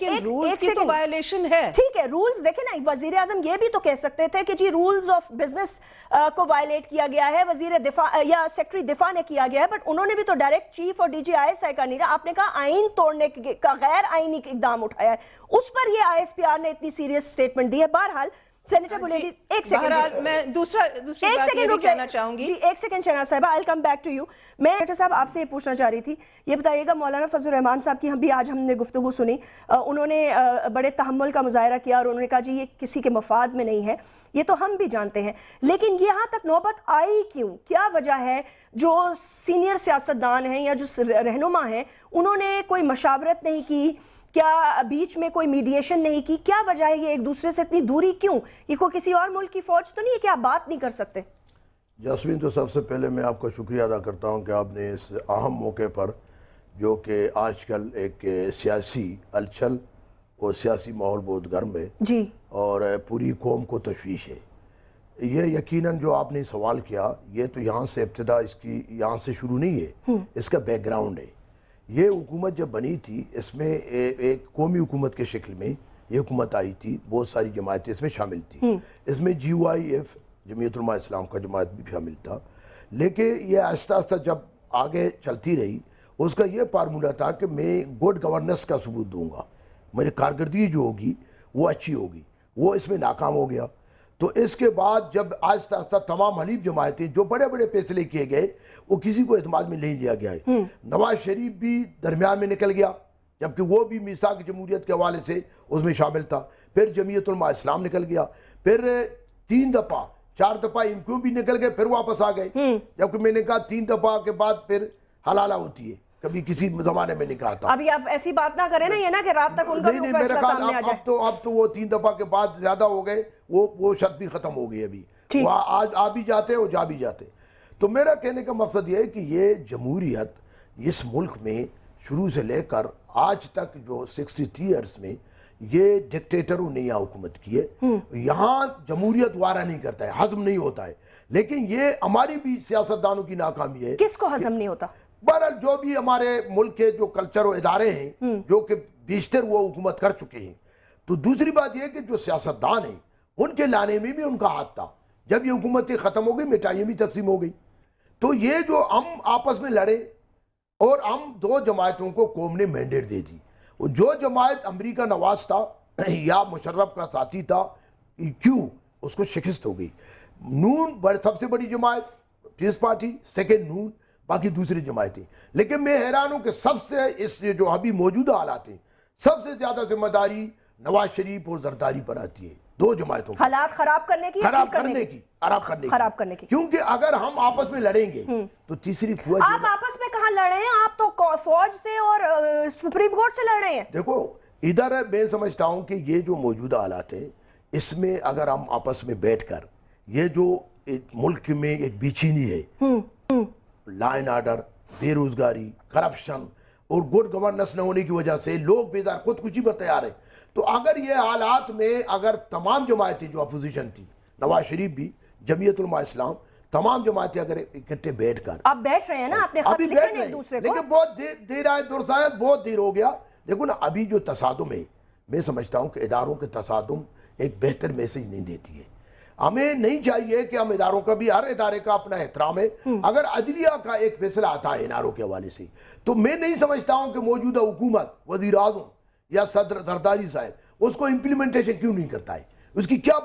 لیکن رولز کی تو وائلیشن ہے. ٹھیک ہے رولز دیکھیں نا, وزیر اعظم یہ بھی تو کہہ سکتے تھے کہ جی رولز آف بزنس کو وائلیٹ کیا گیا ہے, وزیر دفاع یا سیکٹری دفاع نے کیا گیا ہے, بٹ انہوں نے بھی تو ڈائریکٹ چیف اور D G I S I کا نہیں رہا. آپ نے کہا آئین توڑنے کا غیر آئینی اقدام اٹھایا ہے, اس پر یہ آئی ایس پی آر نے اتنی سیریس سٹیٹمنٹ دی ہے. بہرحال سینیٹر بولیدی ایک سیکنڈ, میں دوسری بات یہ بھی کہنا چاہوں گی. جی ایک سیکنڈ شہناز صاحبہ, I'll come back to you. میں ڈاکٹر صاحب آپ سے یہ پوچھنا چاہ رہی تھی, یہ بتائیے گا مولانا فضل الرحمان صاحب کی بھی آج ہم نے گفتگو سنی, انہوں نے بڑے تحمل کا مظاہرہ کیا اور انہوں نے کہا جی یہ کسی کے مفاد میں نہیں ہے, یہ تو ہم بھی جانتے ہیں, لیکن یہاں تک نوبت آئی کیوں, کیا وجہ ہے جو سینئر سیاستدان ہیں یا جو رہنما ہیں انہوں نے کوئی مشاورت نہیں کی, کیا بیچ میں کوئی میڈیشن نہیں کی, کیا وجہ ہے یہ ایک دوسرے سے اتنی دوری کیوں؟ یہ کوئی کسی اور ملک کی فوج تو نہیں ہے کہ آپ بات نہیں کر سکتے؟ جاسمین, تو سب سے پہلے میں آپ کا شکریہ ادا کرتا ہوں کہ آپ نے اس اہم موقع پر, جو کہ آج کل ایک سیاسی ہلچل اور سیاسی ماحول بہت گرم ہے جی, اور پوری قوم کو تشویش ہے, یہ یقیناً جو آپ نے سوال کیا یہ تو یہاں سے ابتدا اس کی یہاں سے شروع نہیں ہے, اس کا بیک گراؤنڈ ہے. یہ حکومت جب بنی تھی اس میں ایک قومی حکومت کے شکل میں یہ حکومت آئی تھی, بہت ساری جماعتیں اس میں شامل تھی, اس میں جی او آئی ایف جمعیت علماء اسلام کا جماعت بھی شامل تھا, لیکن یہ آہستہ آہستہ جب آگے چلتی رہی اس کا یہ فارمولہ تھا کہ میں گڈ گورننس کا ثبوت دوں گا, میری کارکردگی جو ہوگی وہ اچھی ہوگی, وہ اس میں ناکام ہو گیا. تو اس کے بعد جب آہستہ آہستہ تمام حلیف جماعتیں جو بڑے بڑے فیصلے کیے گئے وہ کسی کو اعتماد میں نہیں لیا گیا ہے. نواز شریف بھی درمیان میں نکل گیا جبکہ وہ بھی میثاق جمہوریت کے حوالے سے اس میں شامل تھا, پھر جمعیت علماء اسلام نکل گیا, پھر 3 دفعہ 4 دفعہ ان کیوں بھی نکل گئے, پھر واپس آ گئے, جبکہ میں نے کہا 3 دفعہ کے بعد پھر حلالہ ہوتی ہے, کبھی کسی زمانے میں نہیں کہا تھا. ابھی آپ ایسی بات نہ کریں نا, یہ نا کہ رات تک ان کا نہیں میرا خیال اب تو وہ 3 دفعہ کے بعد زیادہ ہو گئے, وہ شرط بھی ختم ہو گئی, ابھی وہ آج آ بھی جاتے وہ جا بھی جاتے. تو میرا کہنے کا مقصد یہ ہے کہ یہ جمہوریت اس ملک میں شروع سے لے کر آج تک جو 63 ایئرس میں یہ ڈکٹیٹروں نے یہاں حکومت کی ہے, یہاں جمہوریت وارہ نہیں کرتا ہے, ہضم نہیں ہوتا ہے, لیکن یہ ہماری بھی سیاستدانوں کی ناکامی ہے. کس کو ہضم نہیں ہوتا؟ بہرحال جو بھی ہمارے ملک کے جو کلچر و ادارے ہیں جو کہ بیشتر وہ حکومت کر چکے ہیں. تو دوسری بات یہ ہے کہ جو سیاستدان ہیں ان کے لانے میں بھی ان کا ہاتھ تھا. جب یہ حکومتیں ختم ہو گئی مٹھائیاں بھی تقسیم ہو گئی. تو یہ جو ہم آپس میں لڑے اور ہم 2 جماعتوں کو قوم نے مینڈیٹ دے دی, جو جماعت امریکہ نواز تھا یا مشرف کا ساتھی تھا, کیوں اس کو شکست ہو گئی. نون سب سے بڑی جماعت پیپلز پارٹی, سیکنڈ نون, باقی دوسری جماعتیں. لیکن میں حیران ہوں کہ سب سے اس جو ابھی موجودہ حالات ہیں سب سے زیادہ ذمہ داری نواز شریف اور زرداری پر آتی ہے, 2 جماعتوں کی حالات خراب کرنے کی, خراب کرنے کی. کیونکہ اگر ہم آپس میں لڑیں گے تو تیسری قوت, آپ آپس میں کہاں لڑ رہے ہیں, آپ تو فوج سے اور سپریم کورٹ سے لڑ رہے ہیں. دیکھو ادھر میں سمجھتا ہوں کہ یہ جو موجودہ حالات ہیں اس میں اگر ہم آپس میں بیٹھ کر یہ جو ملک میں ایک بے چینی ہے, لا اینڈ آرڈر, بے روزگاری, کرپشن اور گڈ گورننس نہ ہونے کی وجہ سے لوگ بیدار خودکشی پر تیار ہیں, تو اگر یہ حالات میں اگر تمام جماعتیں جو اپوزیشن تھی, نواز شریف بھی, جمعیت علماء اسلام, تمام جماعتیں اگر اکٹھے بیٹھ کر, آپ بیٹھ رہے ہیں نا, آپ نے خط لکھے ہیں ایک دوسرے کو, لیکن بہت دیر آئے درسایت بہت دیر ہو گیا. دیکھو نا ابھی جو تصادم ہے, میں سمجھتا ہوں کہ اداروں کے تصادم ایک بہتر میسج نہیں دیتی ہے. ہمیں نہیں چاہیے کہ ہم اداروں کا بھی, ہر ادارے کا اپنا احترام ہے. اگر عدلیہ کا ایک فیصلہ آتا ہے اداروں کے حوالے سے, تو میں نہیں سمجھتا ہوں کہ موجودہ حکومت, وزیر اعظم یا صدر زرداری صاحب اس کو امپلیمنٹیشن کیوں نہیں کرتا ہے. اس کی کیا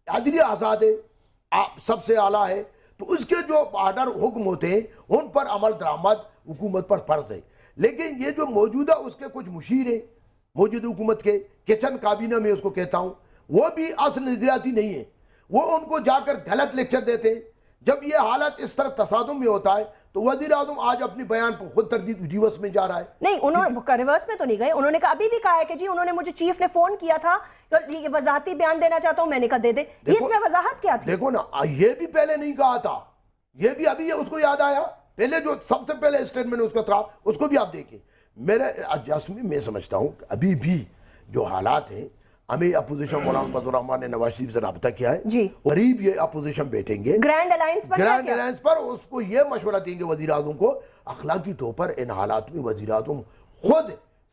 عدلیہ آزاد ہے, سب سے اعلیٰ ہے, تو اس کے جو آرڈر حکم ہوتے ہیں ان پر عمل درآمد حکومت پر فرض ہے. لیکن یہ جو موجودہ اس کے کچھ مشیر ہیں موجودہ حکومت کے, کچن کابینہ میں اس کو کہتا ہوں, وہ بھی اصل نظریاتی نہیں ہے, وہ ان کو جا کر غلط لیکچر دیتے ہیں. جب یہ حالت اس طرح تصادم میں ہوتا ہے تو وزیر اعظم آج اپنی بیان پر خود تردید ریورس میں جا رہا ہے. نہیں, انہوں نے ریورس میں تو نہیں گئے, انہوں نے کہا, ابھی بھی کہا ہے کہ جی انہوں نے مجھے چیف نے فون کیا تھا, وضاحتی بیان دینا چاہتا ہوں, میں نے کہا دے دے. اس میں وضاحت کیا تھی؟ دیکھو نا, یہ بھی پہلے نہیں کہا تھا, یہ بھی ابھی اس کو یاد آیا. پہلے جو سب سے پہلے اسٹیٹمنٹ اس کا تھا اس کو بھی آپ دیکھیں. میرے جاسمین میں سمجھتا ہوں کہ ابھی بھی جو حالات ہیں, ہمیں اپوزیشن مولانا فضل الرحمان نے نواز شریف سے رابطہ کیا ہے, جی, قریب یہ اپوزیشن بیٹھیں گے گرینڈ الائنس پر, اس کو یہ مشورہ دیں گے وزیر اعظم کو, اخلاقی طور پر ان حالات میں وزیر اعظم خود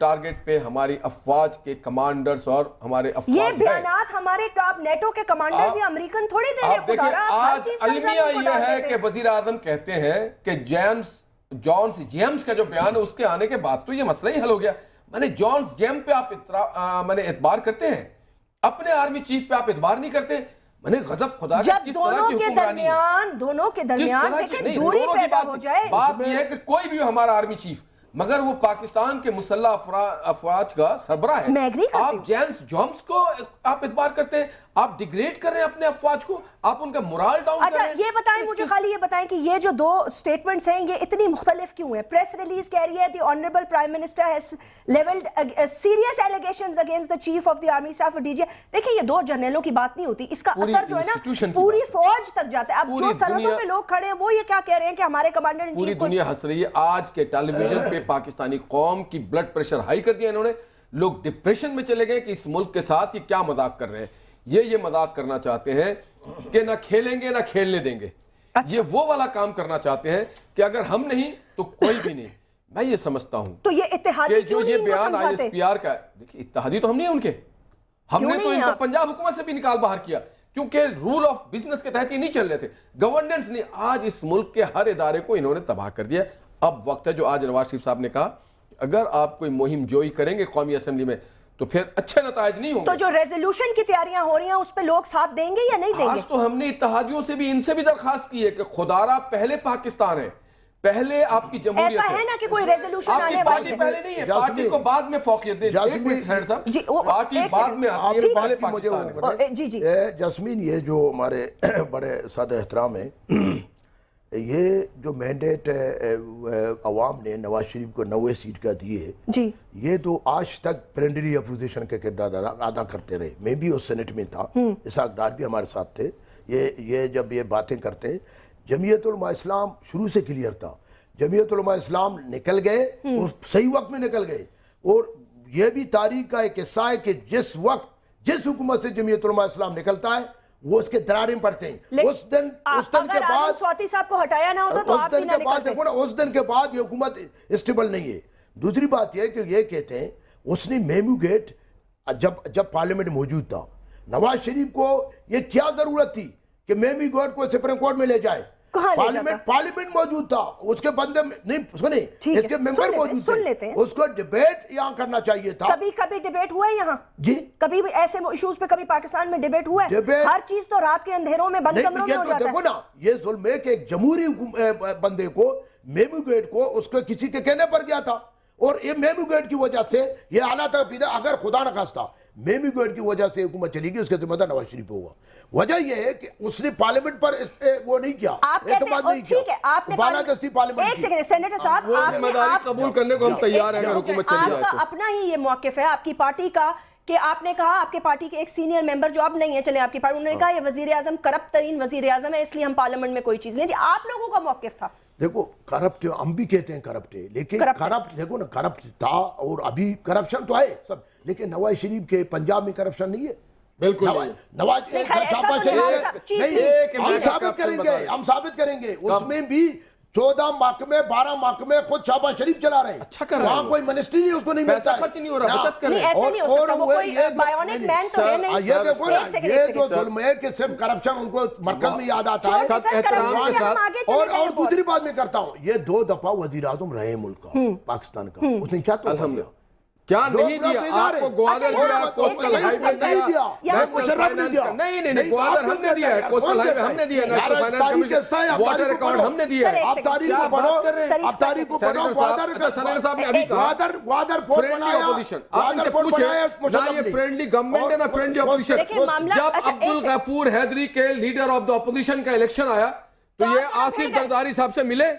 ٹارگٹ پہ ہماری افواج کے کمانڈرز اور ہمارے افواج یہ بیانات ہمارے نیٹو کے کمانڈرز یا امریکن تھوڑی دے رہے ہیں. آپ دیکھیں آج المیہ یہ ہے کہ وزیر اعظم کہتے ہیں کہ جیمز کا جو بیان ہے اس کے آنے کے بعد تو یہ مسئلہ ہی حل ہو گیا. میں نے جیمز پہ آپ اعتبار کرتے ہیں, اپنے آرمی چیف پہ آپ اعتبار نہیں کرتے. میں نے غضب خدا کا کس طرح کی حکمرانی ہے, دونوں کے درمیان دیکھیں دوری پیدا ہو جائے. بات یہ ہے کہ کوئی بھی ہمارا آرمی چیف مگر وہ پاکستان کے مسلح افواج کا سربراہ ہے. میں ایگری کرتی ہوں. آپ جیمز کو آپ اعتبار کرتے ہیں, آپ ڈیگریڈ کر رہے ہیں اپنے افواج کو, آپ ان کا مورال ڈاؤن کر رہے ہیں. اچھا یہ بتائیں مجھے, خالی یہ بتائیں کہ یہ جو دو سٹیٹمنٹس ہیں یہ اتنی مختلف کیوں ہیں؟ پریس ریلیز کہہ رہی ہے دی honourable prime minister has levelled serious allegations against the chief of the army staff D J. دیکھیں یہ دو جنرلوں کی بات نہیں ہوتی, اس کا اثر جو ہے نا پوری فوج تک جاتا ہے. اب جو سرحدوں پہ لوگ کھڑے ہیں وہ یہ کیا کہہ رہے ہیں کہ ہمارے کمانڈر ان پوری چیف کو دنیا ہنس رہی ہے. آج کے ٹیلی ویژن پہ پاکستانی قوم کی بلڈ پریشر ہائی کر دیا انہوں نے. لوگ ڈپریشن میں چلے گئے کہ اس ملک کے ساتھ یہ کیا مذاق کر رہے ہیں. یہ مذاق کرنا چاہتے ہیں کہ نہ کھیلیں گے نہ کھیلنے دیں گے. یہ وہ والا کام کرنا چاہتے ہیں کہ اگر ہم نہیں تو کوئی بھی نہیں. میں یہ سمجھتا ہوں تو یہ اتحادی جو یہ بیان آئی ایس پی آر کا, دیکھیں اتحادی تو ہم نہیں ہیں ان کے, ہم نے تو ان کو پنجاب حکومت سے بھی نکال باہر کیا کیونکہ رول آف بزنس کے تحت یہ نہیں چل رہے تھے, گورننس نہیں. آج اس ملک کے ہر ادارے کو انہوں نے تباہ کر دیا. اب وقت ہے جو آج نواز شریف صاحب نے کہا اگر آپ کوئی مہم جوئی کریں گے قومی اسمبلی میں تو پھر اچھے نتائج نہیں ہوں گے. تو جو ریزولوشن کی تیاریاں ہو رہی ہیں اس پہ لوگ ساتھ دیں گے یا نہیں دیں گے؟ آج تو ہم نے اتحادیوں سے بھی ان سے بھی درخواست کی ہے کہ خدارا پہلے پاکستان ہے, پہلے آپ کی جمہوریت ہے. ایسا ہے نا کہ کوئی ریزولوشن آپ کی آنے پارٹی والی ہے. پہلے نہیں ہے, پارٹی کو بعد میں فوقیت دے. ایک منٹ سر صاحب, پارٹی بعد میں آتی ہے, پہلے پاکستان ہے. جی جی جاسمین, یہ جو ہمارے بڑے سادہ احترام ہیں, یہ جو مینڈیٹ عوام نے نواز شریف کو 90 سیٹ کا دیے, جی یہ تو آج تک فرینڈلی اپوزیشن کا کردار ادا کرتے رہے. میں بھی اس سینٹ میں تھا, اسحاق ڈار بھی ہمارے ساتھ تھے. یہ جب یہ باتیں کرتے, جمعیت علماء اسلام شروع سے کلیئر تھا. جمعیت علماء اسلام نکل گئے, وہ صحیح وقت میں نکل گئے. اور یہ بھی تاریخ کا ایک حصہ ہے کہ جس وقت جس حکومت سے جمعیت علماء اسلام نکلتا ہے وہ اس کے دراریں پڑتے ہیں. اس دن کے بعد سواتی صاحب کو ہٹایا نہ ہوتا تو آپ بھی نہ نکلتے. اس دن کے بعد یہ حکومت اسٹیبل نہیں ہے. دوسری بات یہ کہ یہ کہتے ہیں اس نے میمو گیٹ جب پارلیمنٹ موجود تھا, نواز شریف کو یہ کیا ضرورت تھی کہ میمی گیٹ کو سپریم کورٹ میں لے جائے؟ پارلیمنٹ موجود تھا, اس کے بندے نہیں سنیں, اس کے ممبر موجود تھے, اس کو ڈیبیٹ یہاں کرنا چاہیے تھا. کبھی ڈیبیٹ ہوا ہے یہاں؟ جی کبھی بھی ایسے ایشوز پہ کبھی پاکستان میں ڈیبیٹ ہوا ہے؟ ہر چیز تو رات کے اندھیروں میں بند کمروں میں ہو جاتا ہے. دیکھو نا, یہ ظلم ہے کہ ایک جمہوری بندے کو میمو گیٹ کو اس کو کسی کے کہنے پر گیا تھا, اور یہ میمو گیٹ کی وجہ سے یہ اعلیٰ تک پیدا. اگر خدا نہ خواستہ میمی گیٹ کی وجہ سے حکومت چلی گئی, اس کے ذمہ دار نواز شریف ہوگا. وجہ یہ ہے کہ اس نے پارلیمنٹ پر وہ نہیں کیا, اعتماد نہیں کیا, بالادستی پارلیمنٹ. ایک سیکنڈ سینیٹر صاحب, وہ ذمہ داری قبول کرنے کو ہم تیار ہیں اگر حکومت چلی جائے تو. اپنا ہی یہ موقف ہے آپ کی پارٹی کا کہ آپ نے کہا آپ کے پارٹی کے ایک سینئر ممبر جو اب نہیں ہے, چلے آپ کی پارٹی, انہوں نے کہا یہ وزیر اعظم کرپٹ ترین وزیر اعظم ہے, اس لیے ہم پارلیمنٹ میں کوئی چیز نہیں تھی. آپ لوگوں کا موقف تھا؟ دیکھو کرپٹ ہم بھی کہتے ہیں کرپٹ ہے, لیکن کرپٹ دیکھو نا, کرپٹ تھا اور ابھی کرپشن تو ہے سب, لیکن نواز شریف کے پنجاب میں کرپشن نہیں ہے. بالکل نواز ہم ثابت کریں گے اس میں بھی 14 محکمے 12 محکمے خود شہباز شریف چلا رہے ہیں. اچھا کر رہے ہیں, وہاں کوئی منسٹری نہیں, اس کو نہیں ملتا ہے, خرچ نہیں ہو رہا, بچت کر رہے ہیں. ایسے نہیں ہو سکتا, وہ کوئی بائیونک مین تو ہے نہیں. یہ دیکھو نا, یہ جو ظلم ہے کہ صرف کرپشن ان کو مرکز میں یاد آتا ہے. اور دوسری بات میں کرتا ہوں, یہ 2 دفعہ وزیر اعظم رہے ملک کا, پاکستان کا, اس نے کیا توڑ دیا؟ کیا نہیں دیا آپ کو؟ گوادر دیا, کوسٹل ہائی وے دیا, نیشنل فائنانس کا نہیں, گوادر ہم نے دیا ہے, کوسٹل ہائی وے ہم نے دیا ہے, national finance commission, water account ہم نے دیا ہے. آپ تاریخ کو پڑھو, آپ تاریخ کو پڑھو. سنیٹر صاحب نے ابھی کہا گوادر پورٹ فرینڈلی اپوزیشن, آپ ان سے پوچھیں نہ یہ فرینڈلی گورنمنٹ ہے نہ فرینڈلی اپوزیشن. جب عبدالغفور حیدری کے لیڈر آف دا اپوزیشن کا الیکشن آیا تو یہ آصف زرداری صاحب سے ملے